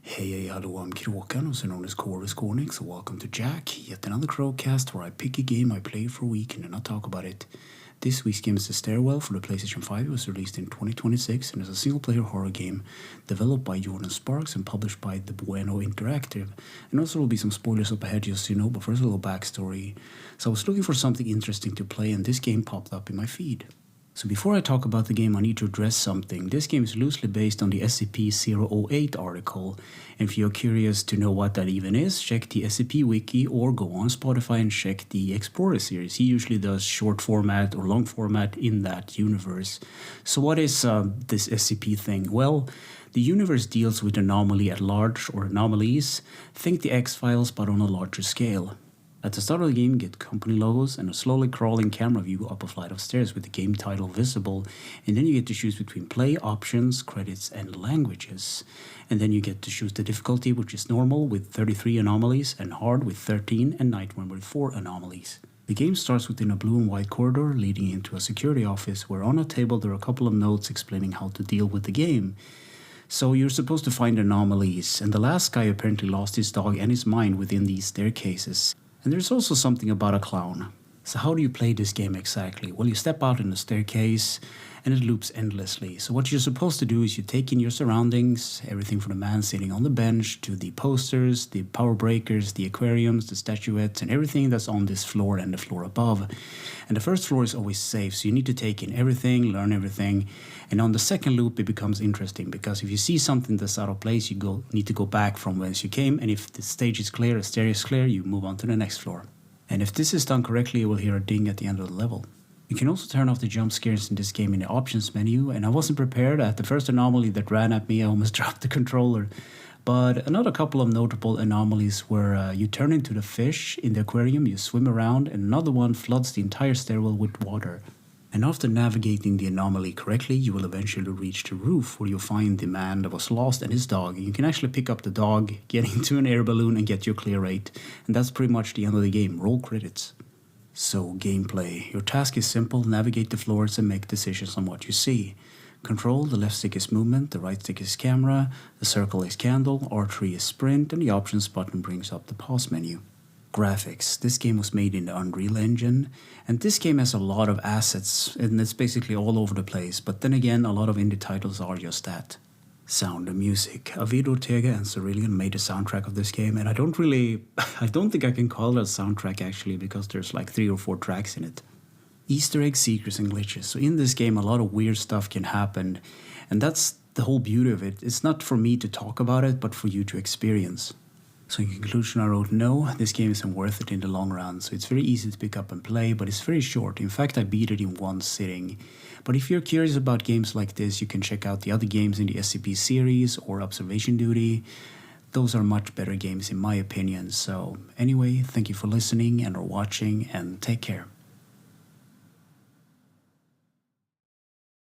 Hey, hello, I'm Kråkan, also known as Chorus Cornix, so welcome to Yacc, yet another Crowcast where I pick a game I played for a week and then I talk about it. This week's game is the Stairwell for the PlayStation 5. It was released in 2026 and is a single-player horror game developed by Jordan Sparks and published by the Bueno Interactive. And also there will be some spoilers up ahead, just so you know, but first a little backstory. So I was looking for something interesting to play and this game popped up in my feed. So before I talk about the game, I need to address something. This game is loosely based on the SCP-008 article. And if you're curious to know what that even is, check the SCP wiki or go on Spotify and check the Explorer series. He usually does short format or long format in that universe. So what is this SCP thing? Well, the universe deals with anomaly at large or anomalies. Think the X-Files but on a larger scale. At the start of the game, you get company logos and a slowly crawling camera view up a flight of stairs with the game title visible. And then you get to choose between play, options, credits, and languages. And then you get to choose the difficulty, which is normal with 33 anomalies, and hard with 13, and nightmare with 4 anomalies. The game starts within a blue and white corridor leading into a security office where on a table there are a couple of notes explaining how to deal with the game. So you're supposed to find anomalies, and the last guy apparently lost his dog and his mind within these staircases. And there's also something about a clown. So how do you play this game exactly? Well, you step out in the staircase and it loops endlessly. So what you're supposed to do is you take in your surroundings, everything from the man sitting on the bench to the posters, the power breakers, the aquariums, the statuettes, and everything that's on this floor and the floor above. And the first floor is always safe, so you need to take in everything, learn everything. And on the second loop, it becomes interesting because if you see something that's out of place, you need to go back from whence you came. And if the stage is clear, the stair is clear, you move on to the next floor. And if this is done correctly, you will hear a ding at the end of the level. You can also turn off the jump scares in this game in the options menu, and I wasn't prepared. At the first anomaly that ran at me, I almost dropped the controller. But another couple of notable anomalies where you turn into the fish in the aquarium, you swim around, and another one floods the entire stairwell with water. And after navigating the anomaly correctly, you will eventually reach the roof where you'll find the man that was lost and his dog. And you can actually pick up the dog, get into an air balloon and get your clear rate. And that's pretty much the end of the game. Roll credits. So, gameplay. Your task is simple. Navigate the floors and make decisions on what you see. Control, the left stick is movement, the right stick is camera, the circle is candle, R3 is sprint, and the options button brings up the pause menu. Graphics. This game was made in the Unreal Engine, and this game has a lot of assets, and it's basically all over the place, but then again, a lot of indie titles are just that. Sound and music. Avid Ortega and Cerulean made the soundtrack of this game, and I don't think I can call it a soundtrack actually, because there's like 3 or 4 tracks in it. Easter egg, secrets, and glitches. So in this game, a lot of weird stuff can happen, and that's the whole beauty of it. It's not for me to talk about it, but for you to experience. So in conclusion, I wrote, no, this game isn't worth it in the long run. So it's very easy to pick up and play, but it's very short. In fact, I beat it in one sitting. But if you're curious about games like this, you can check out the other games in the SCP series or Observation Duty. Those are much better games in my opinion. So anyway, thank you for listening and or watching, and take care.